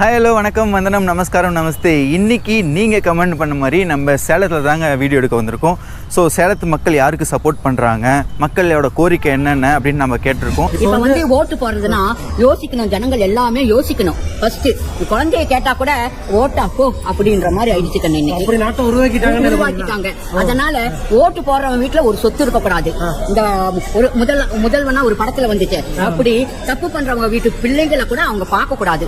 Hi hello வணக்கம் வந்தனம் நமஸ்காரம் நமஸ்தே. இன்றைக்கி நீங்கள் கமெண்ட் பண்ண மாதிரி நம்ம சேலத்தில் தாங்க வீடியோ எடுக்க வந்திருக்கோம். ஸோ சேலத்து மக்கள் யாருக்கு சப்போர்ட் பண்ணுறாங்க, மக்களோட கோரிக்கை என்னென்ன அப்படின்னு நம்ம கேட்டிருக்கோம். இப்போ வந்து ஓட்டு போடுறதுன்னா யோசிக்கணும், ஜனங்கள் எல்லாமே யோசிக்கணும். ஃபர்ஸ்ட் குழந்தைய கேட்டா கூட ஓட்டா போ அப்படின்ற மாதிரி ஆயிடுச்சு கண்ணு. இன்னைக்கு உருவாக்கிட்டாங்க. அதனால ஓட்டு போடுறவங்க வீட்டுல ஒரு சொத்து இருக்கக்கூடாது. இந்த ஒரு முதல்வனா ஒரு படத்துல வந்துச்சு, அப்படி தப்பு பண்றவங்க வீட்டு பிள்ளைகளை கூட அவங்க பார்க்க கூடாது.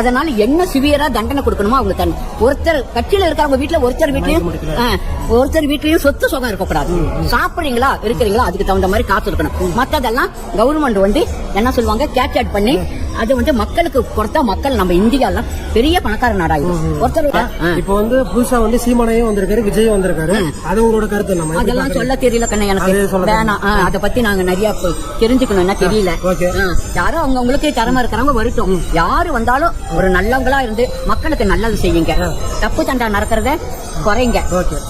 அதனால என்ன சிவியரா தண்டனை கொடுக்கணுமோ அவங்க தன் ஒருத்தர் கட்சியில இருக்கிறவங்க வீட்டுல ஒருத்தர் வீட்லயும் சொத்து சுகம் இருக்கக்கூடாது. சாப்பிடுறீங்களா இருக்கிறீங்களா அதுக்கு தகுந்த மாதிரி காசு இருக்கணும். மத்ததெல்லாம் கவர்மெண்ட் வந்து என்ன சொல்லுவாங்க, கேட்ச் பண்ணி அது வந்து மக்களுக்கு கொடுத்தா மக்கள் நம்ம இந்தியால பெரிய பணக்கார நாடாகும். ஒருத்தர் இப்ப வந்து புதுசா வந்து சீமானையும் வந்திருக்காரு, விஜய் வந்திருக்காரு. அது உங்களோட கருத்து நம்ம அதெல்லாம் சொல்ல தெரியல கண்ணா, எனக்கு வேணாம். அதை பத்தி நாங்க நிறைய தெரிஞ்சுக்கணும்னா தெரியல. யாரும் அவங்களுக்கு திறமை இருக்கிறவங்க வரட்டும். யாரு வந்தாலும் ஒரு நல்லவங்களா இருந்து மக்களுக்கு நல்லது செய்யுங்க. தப்பு தண்டா நடக்கிறத குறைங்க.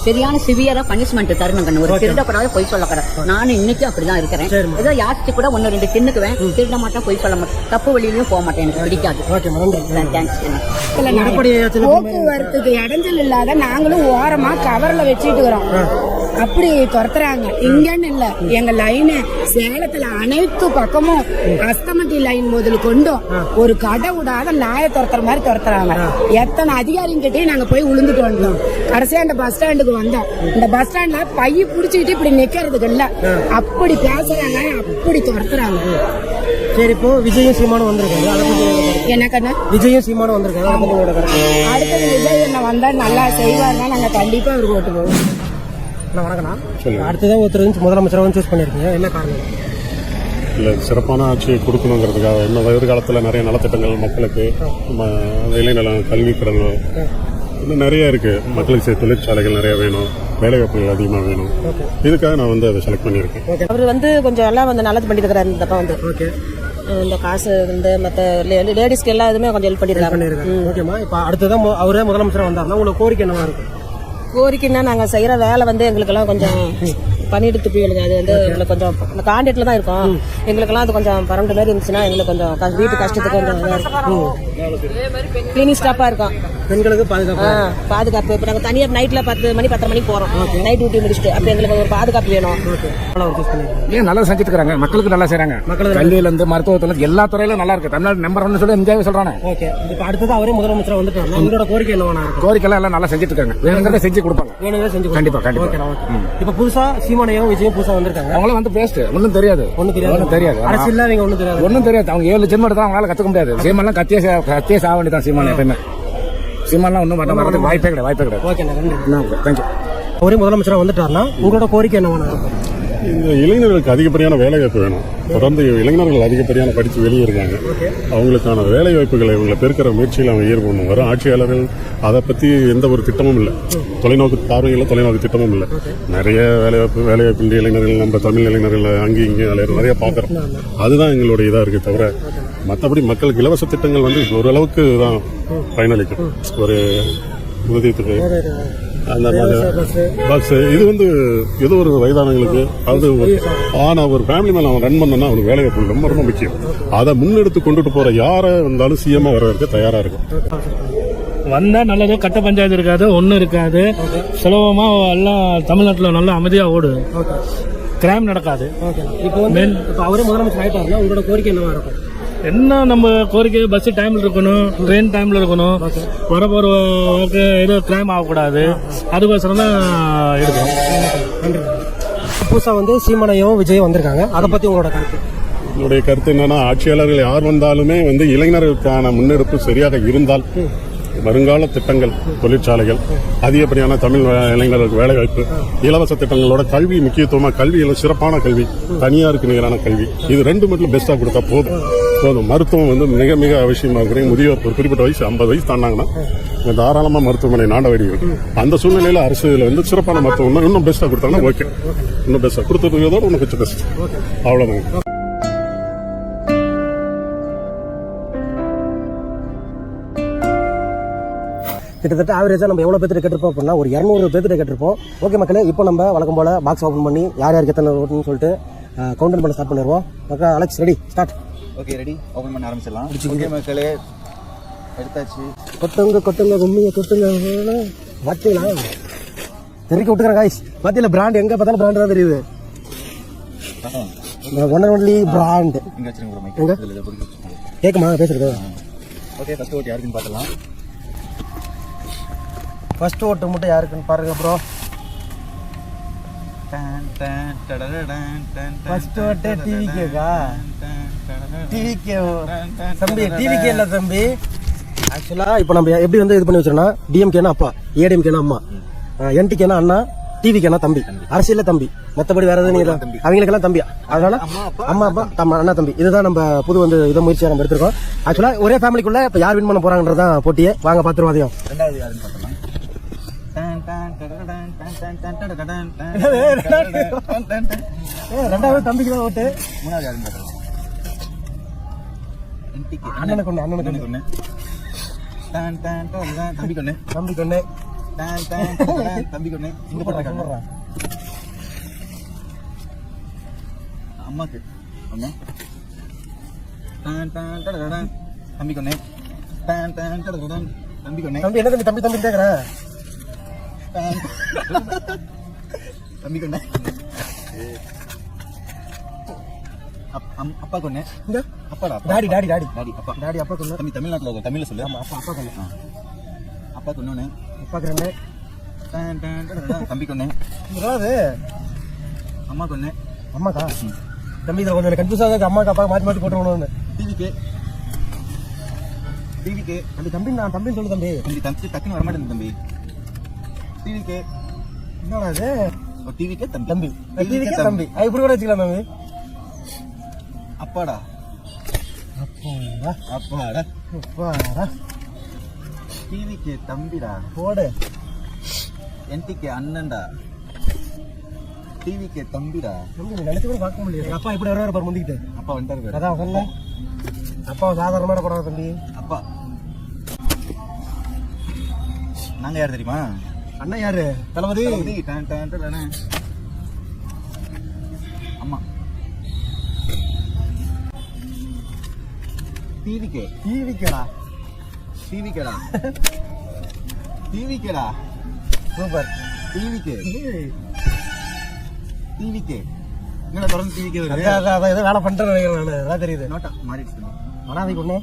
சரியான சிவியரா பனிஷ்மெண்ட் தரணும். ஒரு திருடப்படாத பொய் சொல்லக்கூடாது. நானும் இன்னைக்கு அப்படிதான் இருக்கிறேன். ஏதோ யாசிச்சு கூட 1-2 தின்னுக்குவேன், திருட மாட்டேன், பொய் சொல்ல மாட்டேன், தப்பு வழியிலும் போக மாட்டேன். எனக்கு பிடிக்காது. போக்குவரத்துக்கு இடைஞ்சல் இல்லாத நாங்களும் ஓரமா கவர்ல வச்சுட்டு வரோம். அப்படி துரத்துறாங்க. இங்கன்னு இல்ல, எங்க லைனு சேலத்துல அனைத்து பக்கமும் அஸ்தமட்டி லைன் முதல் கொண்டும் ஒரு கடை விடாத நாயை துரத்துற மாதிரி துரத்துறாங்க. எத்தனை அதிகாரிகிட்டே நாங்க போய் விழுந்துட்டு வந்தோம். கடைசியா இந்த பஸ் ஸ்டாண்டுக்கு வந்தோம். இந்த பஸ் ஸ்டாண்ட்ல பைய புடிச்சுக்கிட்டு இப்படி நிக்கிறதுக்கு இல்ல, அப்படி பேசுறாங்க, அப்படி துரத்துறாங்க. சரி, இப்போ விஜயும் சீமானும் வந்திருக்காங்க. என்ன கண்ணா, விஜயும் சீமானும் வந்திருக்காங்க. அடுத்தது விஜய் என்ன வந்தா நல்லா செய்வாருன்னா நாங்க கண்டிப்பா அவருக்கு ஓட்டு போவோம். வணக்கண்ணா. அடுத்ததான் ஒருத்தர் முதலமைச்சராக சூஸ் பண்ணிருக்கீங்க, என்ன காரணம்? இல்லை, சிறப்பான ஆட்சியை கொடுக்கணுங்கிறதுக்காக. இன்னும் எதிர்காலத்தில் நிறைய நலத்திட்டங்கள் மக்களுக்கு, இளைஞர்கள் கல்விக்கடன் இன்னும் நிறைய இருக்குது. மக்களுக்கு தொழிற்சாலைகள் நிறைய வேணும், வேலைவாய்ப்புகள் அதிகமாக வேணும். இதுக்காக நான் வந்து அதை செலக்ட் பண்ணியிருக்கேன். அவர் வந்து கொஞ்சம் எல்லாம் வந்து நல்லது பண்ணிட்டு இருக்கிறாரு. இந்த தப்பா வந்து இந்த காசு வந்து மற்ற லேடிஸ்க்கு எல்லா இதுவுமே கொஞ்சம் ஹெல்ப் பண்ணிருக்காங்க. ஓகேமா, இப்போ அடுத்ததான் அவரே முதலமைச்சராக வந்தாருன்னா உங்களுக்கு கோரிக்கை என்னவா இருக்கும்? கோரிக்கைன்னா நாங்கள் செய்கிற வேலை வந்து எங்களுக்கெல்லாம் கொஞ்சம் பண்ணிட்டு போயிடுங்க. அது வந்து எங்களுக்கு கொஞ்சம் அந்த கான்டாக்ட்ல தான் இருக்கும். எங்களுக்கெல்லாம் அது கொஞ்சம் பரண்டு மாதிரி இருந்துச்சுன்னா எங்களுக்கு கொஞ்சம் வீட்டு கஷ்டத்துக்கு கொஞ்சம் கிளீனிங் ஸ்டாப்பா இருக்கும். பெண்களுக்கு பாதுகாப்பு. இப்போ நாங்கள் தனியார் நைட்ல 10 மணி 10:30 மணிக்கு போறோம், நைட் டியூட்டி முடிச்சுட்டு. அப்படி எங்களுக்கு ஒரு பாதுகாப்பு வேணும். நல்லா செஞ்சுட்டு இருக்காங்க, மக்களுக்கு நல்லா செய்யறாங்க. கல்வியில இருந்து மருத்துவத்துல இருந்து எல்லா துறையிலும் நல்லா இருக்கு. தமிழ்நாடு நம்பர் 1 சொல்லி இந்தியாவே சொல்றாங்க. இப்போ அடுத்தது அவரே முதலமைச்சர் வந்துட்டு உங்களோட கோரிக்கை என்னவா? கோரிக்கை எல்லாம் நல்லா செஞ்சுட்டு இருக்காங்க. வேணுங்கிறத செஞ்சு கொடுப்பாங்க. கண்டிப்பா கண்டிப்பா. இப்போ புதுசா சீமானையும் விஜயும் புதுசா வந்திருக்காங்க. அவங்களும் வந்து பேஸ்ட் ஒன்னும் தெரியாது. அரசியல் ஒன்னும் தெரியாது. அவங்க 7 ஜென்மம் எடுத்தா அவங்களால கத்துக்க முடியாது. சீமானெல்லாம் கத்தியே சாக வேண்டியதான். சீமான் எப்பயுமே சீமானெல்லாம் ஒன்றும் பண்ண வரதுக்கு வாய்ப்பே கிடையாது. தேங்க்யூ. ஒரே முதலமைச்சராக வந்துட்டாருன்னா உங்களோட கோரிக்கை என்ன? இந்த இளைஞர்களுக்கு அதிகப்படியான வேலைவாய்ப்பு வேணும். தொடர்ந்து இளைஞர்கள் அதிகப்படியான படித்து வெளியேறாங்க. அவங்களுக்கான வேலைவாய்ப்புகளை இவங்களை பெருக்கிற முயற்சியில் அவங்க ஈடுபடணும். வரும் ஆட்சியாளர்கள் அதை பற்றி எந்த ஒரு திட்டமும் இல்லை. தொலைநோக்கு பார்வையில் தொலைநோக்கு திட்டமும் இல்லை. நிறைய வேலைவாய்ப்பு இளைஞர்கள், நம்ம தமிழ் இளைஞர்கள் அங்கேயும் இங்கேயும் நிறைய பார்க்குறோம். அதுதான் எங்களுடைய இதாக இருக்குது. தவிர மற்றபடி மக்களுக்கு இலவச திட்டங்கள் வந்து ஓரளவுக்கு தான் பயனளிக்கும். ஒரு உதயத்துக்கு அந்த பஸ் இது வந்து ஏதோ ஒரு வயதானவங்களுக்கு அது ஒரு ஃபேமிலி மேல அவன் ரன் பண்ணா அவனுக்கு வேலைவாய்ப்பு ரொம்ப ரொம்ப முக்கியம். அதை முன்னெடுத்து கொண்டுட்டு போற யாரை வந்தாலும் சிஎம்மா வரவேற்க தயாரா இருக்கும். வந்தா நல்லது. கட்ட பஞ்சாயத்து இருக்காது, ஒன்னும் இருக்காது. சுலபமா எல்லாம் தமிழ்நாட்டில் நல்லா அமைதியா ஓடும், கிரைம் நடக்காது. இப்போ வந்து அவரே முதலமைச்சர் ஆயிட்டாருன்னா உங்களோட கோரிக்கை என்னவா இருக்கும்? என்ன நம்ம கோரிக்கை, பஸ் டைம்ல இருக்கணும், ட்ரெயின் டைம்ல இருக்கணும், வரப்போற ஏதோ கிரைம் ஆகக்கூடாது. அதுக்கோசரம் தான் இருக்கும். புதுசா வந்து சீமானையும் விஜயும் வந்திருக்காங்க, அதை பத்தி உங்களோட கருத்து? என்னுடைய கருத்து என்னன்னா, ஆட்சியாளர்கள் யார் வந்தாலுமே வந்து இளைஞர்களுக்கான முன்னெடுப்பு சரியாக இருந்தால் வருங்கால திட்டங்கள், தொழிற்சாலைகள், அதிகப்படியான தமிழ் இளைஞர்களுக்கு வேலைவாய்ப்பு, இலவச திட்டங்களோட கல்வி முக்கியத்துவமா, கல்வியில் சிறப்பான கல்வி, தனியாருக்கு நிகரான கல்வி, இது 2 மட்டும் பெஸ்டா கொடுத்தா போதும். மருத்துவம் வந்து மிக மிக அவசியமா இருக்கிறேன். முதியோர் ஒரு குறிப்பிட்ட வயசு 50 வயசு தாண்டாங்கன்னா தாராளமா மருத்துவமனை நாட வேண்டி இருக்கு. அந்த சூழ்நிலையில அரசு வந்து சிறப்பான மருத்துவம் இன்னும் பெஸ்டா கொடுத்தாங்கன்னா ஓகே. இன்னும் பெஸ்டா கொடுத்ததோட இன்னும் கொஞ்சம் பெஸ்ட். அவ்வளவுதான். கிட்டத்தட்ட ஆவரேஜா நம்ம எவ்வளவு பேர்த்து கேட்டிருப்போம் அப்படின்னா ஒரு 200 பேர்த்து கேட்டிருப்போம். ஓகே மக்களே, இப்போ நம்ம வழக்கம் போல பாக்ஸ் ஓபன் பண்ணி யார் யாருக்கு எத்தனை ஓட்டுன்னு சொல்லிட்டு கவுண்டர் பண்ண ஸ்டார்ட் பண்ணிடுவோம். மக்கா Alex ready start. Okay ready, open பண்ண ஆரம்பிச்சிடலாம். ஓகே மக்களே, எடுத்தாச்சு. கொட்டுங்க கும்மியை கொட்டுங்க. பார்த்தீங்களா தெறிக்க விட்டுக்கிறேன் காய்ஸ். பார்த்தீங்களா பிராண்ட் எங்கே பார்த்தாலும் பிராண்டு தான் தெரியுது. One only brand. இங்கே வச்சுருங்க மைக். எங்க கேட்குமா பேசுறது? ஓகே, ஃபர்ஸ்ட் ஓட்டு யாருக்குன்னு பார்க்கலாம். ஃபர்ஸ்ட் ஓட்டு மட்டும் யாருக்குன்னு பாருங்க ப்ரோ. ஃபர்ஸ்ட் ஓட்டு டிவிக்கேக்கா? டிவிக்கே தம்பி, டிவிக்கே இல்லை தம்பி. ஆக்சுவலாக இப்போ நம்ம எப்படி வந்து இது பண்ணி வச்சிருக்கோம்னா, டிஎம்கேனா அப்பா, ஏடிஎம்கேனா அம்மா, என்டிகேனா அண்ணா, டிவிக்கேனா தம்பி. அரசியல்ல தம்பி, மற்றபடி வேற எதுவும் இல்லை. அவங்களுக்கெல்லாம் தம்பி. அதனால அம்மா அப்பா அண்ணா தம்பி. இதுதான் நம்ம புது வந்து இதை முயற்சியாக நம்ம எடுத்திருக்கோம். ஆக்சுவலாக ஒரே ஃபேமிலிக்குள்ள இப்போ யார் வின் பண்ண போறாங்கன்றதான் போட்டியே. வாங்க பார்த்துருவோம். அதையும் ரெண்டாவது யாருன்னு பார்க்கலாம். ரெண்டாவது தம்பிக்கு தான் ஓட்டு. மூணாவது யாருன்னு பார்க்கலாம். அண்ணனுக்கு ஒண்ணு. தம்பிக்கு ஒண்ணு. தம்பிக்கு ஒண்ணு. தம்பிக்கு ஒண்ணு. இங்க போடுறாங்க. அம்மாக்கு அம்மா. தம்பிக்கு ஒண்ணு. தம்பிக்கு ஒண்ணு. தம்பி என்ன தம்பி கேக்குற? தம்பிக்கு ஒண்ணு. அப்பா கொண்ணு. அப்பாடா டாடி அப்பா. டாடி அப்பா கொண்டு. தம்பி தமிழ்நாட்டில் இருக்க, தமிழ்ல சொல்லு. அப்பா கொண்டு. அப்பா கொண்டு. அப்பாக்கு ரெண்டு. தம்பி கொண்ணு. அதாவது அம்மா கொண்ணு. அம்மாக்கா? தம்பி இதில் கொஞ்சம் கன்ஃபியூஸ் ஆகுது. அம்மாக்கு அப்பா மாற்றி போட்டுருவோம்னு. டிவிக்கு தம்பி நான் தம்பின்னு சொல்லு தம்பி. தம்பி டக்குன்னு வரமாட்டேன் தம்பி. டிவிக்கு என்னடா இது? டிவிக்கு தம்பி. டிவிக்கு தம்பி. இப்படி கூட வச்சுக்கலாம் தம்பி. அப்பாடா. டிவிக்கு தம்பிடா. போடு. என்டிக்கு அண்ணன்டா. டிவிக்கு தம்பிடா. தம்பி நினைச்சு கூட பார்க்க முடியாது. அப்பா இப்படி வருவாரு பாரு முந்திக்கிட்டு. அப்பா வந்துட்டாரு. அதான் சொன்ன அப்பா சாதாரணமான போறாரு தம்பி. அப்பா. நாங்க யார் தெரியுமா? அண்ணன் யாரு? தளபதி. அம்மா. டிவிக்கேடா. சூப்பர். டிவிக்கு என்னடா தொடர்ந்து டிவிக்கு வருது? அதான் ஏதோ வேலை பண்ணிட்டு நினைக்கிறேன் நான். அதான் தெரியுது. நோட்டா மாறிடுச்சு. மனாதிக்கு ஒண்ணு.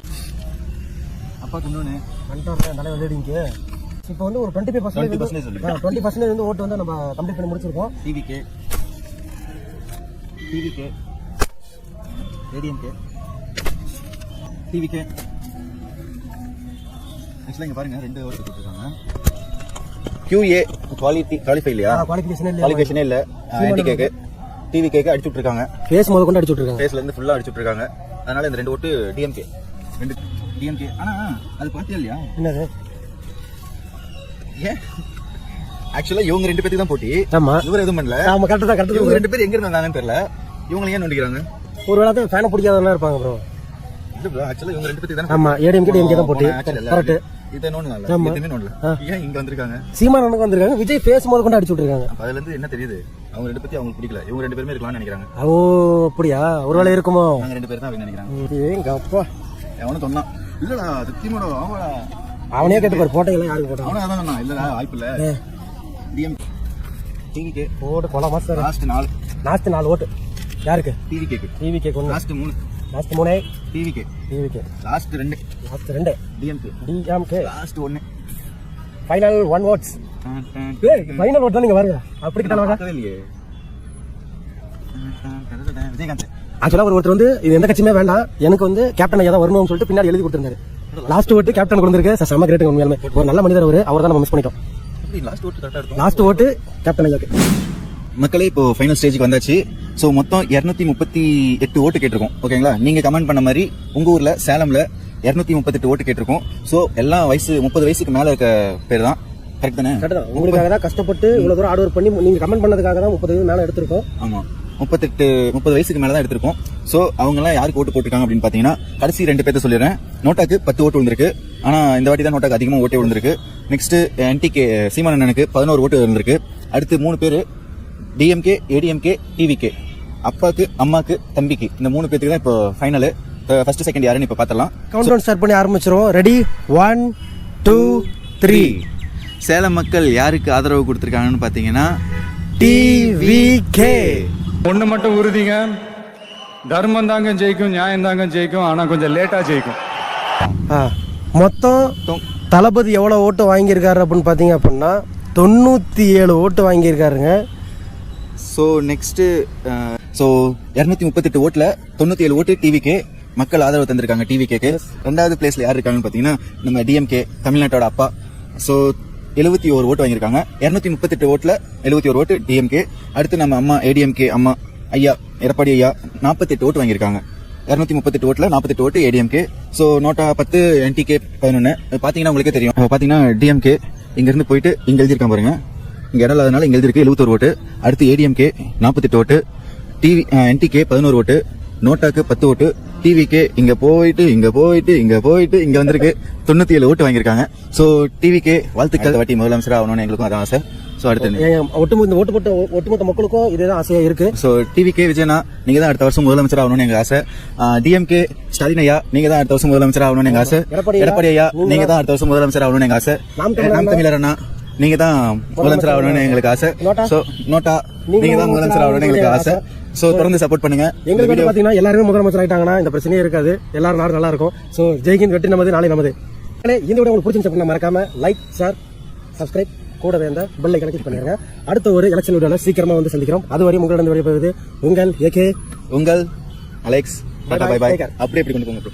அப்பா கொண்டு பண்ணிட்டு தலைவர் லேடிங்க்கு. இப்போ வந்து ஒரு 20% வந்து ஓட்டு வந்து நம்ம கம்ப்ளீட் பண்ணி முடிச்சிருக்கோம். டிவிக்கு ஏடிஎம்கே டிவிக்கு. ஆக்சுவலாக இங்கே பாருங்க, 2 ஓட்டு கொடுத்துருக்காங்க. QA குவாலிஃபை இல்லையா? குவாலிஃபிகேஷனே இல்லை. என்டிகேக்கு டிவிகேக்கு அடிச்சு விட்டுருக்காங்க. ஃபேஸ் முதல் கொண்டு அடிச்சு விட்டுருக்காங்க. ஃபேஸ்ல இருந்து ஃபுல்லாக அடிச்சு விட்டுருக்காங்க. அதனால இந்த 2 ஓட்டு டிஎம்கே. 2 டிஎம்கே. ஆனா அது பார்த்தியா இல்லையா? என்னது? ஏன் ஆக்சுவலா இவங்க 2 பேருக்கு தான் போட்டி. ஆமா. இவர் எதுவும் பண்ணல. ஆமா கரெக்ட் தான். இவங்க 2 பேர் எங்க இருந்தாங்கன்னு தெரியல. இவங்க ஏன் நோண்டிக்கிறாங்க? ஒருவேளை தான் ஃபேனை பிடிக்காதவங்க இருப்பாங்க ப்ரோ. இல்ல ப்ரோ, ஆக்சுவலா இவங்க 2 பேருக்கு தான். ஆமா, ஏடிஎம்கே டிஎம்கே தான் போட்டி. கரெக்ட். இதை நோண்டல. எதுவுமே நோண்டல. ஏன் இங்க வந்திருக்காங்க? சீமானனுக்கு வந்திருக்காங்க. விஜய் ஃபேஸ் முதல் கொண்டு அடிச்சு விட்டுருக்காங்க. அப்ப அதுல இருந்து என்ன தெரியுது? அவங்க 2 பத்தி அவங்களுக்கு பிடிக்கல. இவங்க 2 பேருமே இருக்கலாம்னு நினைக்கிறாங்க. ஓ அப்படியா? ஒருவேளை இருக்குமோ? நாங்க 2 பேர் தான் அப்படின்னு நினைக்கிறாங்க. எங்க அப்பா அவனும் சொன்னான். இல்லடா திமுக அவங்களா அவனே கேட்டு பாரு. போட்டோலாம் யாருக்கு போட்டாங்க? அவனும் அதான் சொன்னான். இல்லடா வாய்ப்பு இல்ல. டிஎம் டிவிகே ஓட்டு கொலை மாஸ்டர். லாஸ்ட் 4 ஓட்டு யாருக்கு? டிவிகே கொண்டு. Last 3 TVK last 2 DMK last 1 final 1 votes. Final vote தான் நீங்க பாருங்க. அப்படி கிட்ட வாங்க. இல்லையே விஜயகாந்த். ஆக்சுவலா ஒருத்தர் வந்து இது எந்த கட்சியுமே வேண்டாம், எனக்கு வந்து கேப்டன் ஐயா தான் வரணும்னு சொல்லிட்டு பின்னாடி எழுதி கொடுத்திருந்தாரு. லாஸ்ட் ஓட்டு கேப்டன் கொடுத்திருக்கு. செம கிரேட். உண்மையாலுமே ஒரு நல்ல மனிதர் அவரு. அவர் தான் நம்ம மிஸ் பண்ணிட்டோம். லாஸ்ட் ஓட்டு கரெக்டா இருக்கும். லாஸ்ட் ஓட்டு கேப்டன் ஐயாக்கு. மக்களே இப்போ ஃபைனல் ஸ்டேஜுக்கு வந்தாச்சு. ஸோ மொத்தம் 238 ஓட்டு கேட்டிருக்கோம். ஓகேங்களா? நீங்க கமெண்ட் பண்ண மாதிரி உங்க ஊர்ல சேலம்ல 238 ஓட்டு கேட்டிருக்கோம். ஸோ எல்லாம் 30 வயசுக்கு மேல இருக்க பேர் தான். கரெக்ட் தானே? உங்களுக்காக தான் கஷ்டப்பட்டு இவ்வளவு தூரம் ஹார்ட் ஒர்க் பண்ணி நீங்க கமெண்ட் பண்ணதுக்காக தான் 30 மேல எடுத்திருக்கோம். ஆமா, 30 வயசுக்கு மேல தான் எடுத்திருக்கோம். ஸோ அவங்க எல்லாம் யாருக்கு ஓட்டு போட்டிருக்காங்க அப்படின்னு பாத்தீங்கன்னா, கடைசி 2 பேர்த்த சொல்லிடுறேன். நோட்டாக்கு 10 ஓட்டு விழுந்திருக்கு. ஆனா இந்த வாட்டி தான் நோட்டாக்கு அதிகமா ஓட்டே விழுந்திருக்கு. நெக்ஸ்ட் என்டிகே சீமானனுக்கு 11 ஓட்டு விழுந்திருக்கு. அடுத்து 3 பேரு டிஎம்கே, ஏடிஎம்கே, டிவிகே. அப்பாக்கு, அம்மாக்கு, தம்பிக்கு. இந்த 3 பேருக்கு தான் இப்போ ஃபைனல். ஃபர்ஸ்ட் செகண்ட் யாருன்னு இப்போ பார்த்தலாம். கவுண்ட் டவுன் ஸ்டார்ட் பண்ணி ஆரம்பிச்சிரும். ரெடி 1 2 3. சேலம் மக்கள் யாருக்கு ஆதரவு கொடுத்துருக்காங்கன்னு பார்த்தீங்கன்னா டிவிகே. ஒன்று மட்டும் உறுதிங்க, தர்மம் தாங்க ஜெயிக்கும், நியாயம் தாங்க ஜெயிக்கும், ஆனால் கொஞ்சம் லேட்டாக ஜெயிக்கும். மொத்தம் தளபதி எவ்வளோ ஓட்டு வாங்கியிருக்காரு அப்படின்னு பார்த்தீங்க அப்படின்னா 97 ஓட்டு வாங்கியிருக்காருங்க. ஸோ நெக்ஸ்ட்டு 238 ஓட்டில் 97 ஓட்டு டிவிகே மக்கள் ஆதரவு தந்திருக்காங்க. டிவிகேக்கு ரெண்டாவது பிளேஸில் யார் இருக்காங்கன்னு பார்த்தீங்கன்னா நம்ம டிஎம்கே, தமிழ்நாட்டோட அப்பா. ஸோ 71 ஓட்டு வாங்கியிருக்காங்க. 238 ஓட்டில் 71 ஓட்டு டிஎம்கே. அடுத்து நம்ம அம்மா ஏடிஎம்கே அம்மா ஐயா எடப்பாடி ஐயா 48 ஓட்டு வாங்கியிருக்காங்க. 238 ஓட்டில் 48 ஓட்டு ஏடிஎம்கே. So NOTA 10, NTK 11. பார்த்தீங்கன்னா உங்களுக்கே தெரியும். பார்த்தீங்கன்னா டிஎம்கே இங்கேருந்து போயிட்டு இங்கே எழுதியிருக்கான் பாருங்க, இங்கே இடம் இல்லாதனால இங்கே எழுதிருக்கு 71 ஓட்டு. அடுத்து ஏடிஎம்கே 48 ஓட்டு, என்டிகே 11 ஓட்டு, நோட்டாக்கு 10 ஓட்டு, டிவிகே இங்க போயிட்டு இங்க வந்திருக்கு 97 ஓட்டு வாங்கியிருக்காங்க. ஸோ டிவிகே வாழ்த்துக்கள். வாட்டி முதலமைச்சர் ஆகணும்னு எங்களுக்கும் அதான் ஆசை. ஸோ அடுத்து ஒட்டுமொத்த மக்களுக்கும் இதுதான் ஆசையா இருக்கு. ஸோ டிவிகே விஜயனா நீங்க தான் அடுத்த வருஷம் முதலமைச்சர் ஆகணும்னு எங்க ஆசை. டிஎம்கே ஸ்டாலின் ஐயா நீங்க தான் அடுத்த வருஷம் முதலமைச்சர் ஆகணும்னு எங்க ஆசை. எடப்பாடி ஐயா நீங்க தான் அடுத்த வருஷம் முதலமைச்சர் ஆகணும்னு எங்க ஆசை. நாம் தமிழர் அண்ணா நீங்க தான் முதலமைச்சர் ஆகணும்னு எங்களுக்கு ஆசை. ஸோ நோட்டா நீங்க தான் முதலமைச்சர் ஆகணும்னு எங்களுக்கு ஆசை. ஸோ தொடர்ந்து சப்போர்ட் பண்ணுங்க. எங்களுக்கு வந்து பாத்தீங்கன்னா எல்லாருமே முதலமைச்சர் ஆயிட்டாங்கன்னா இந்த பிரச்சனையே இருக்காது, எல்லாரும் நாடு நல்லா இருக்கும். ஸோ ஜெய்கின் வெற்றி நமது, நாளை நமது. இந்த வீடியோ உங்களுக்கு பிடிச்சிருந்தா மறக்காம லைக், ஷேர், சப்ஸ்கிரைப், கூடவே இந்த பெல் ஐகானை கிளிக் பண்ணிருங்க. அடுத்த ஒரு எலெக்ஷன் வீடியோல சீக்கிரமா வந்து சந்திக்கிறோம். அதுவரை உங்களிடம் விடைபெறுவது உங்கள் ஏகே, உங்கள் அலெக்ஸ். By by. அப்படியே இப்படி கொண்டு போங்க.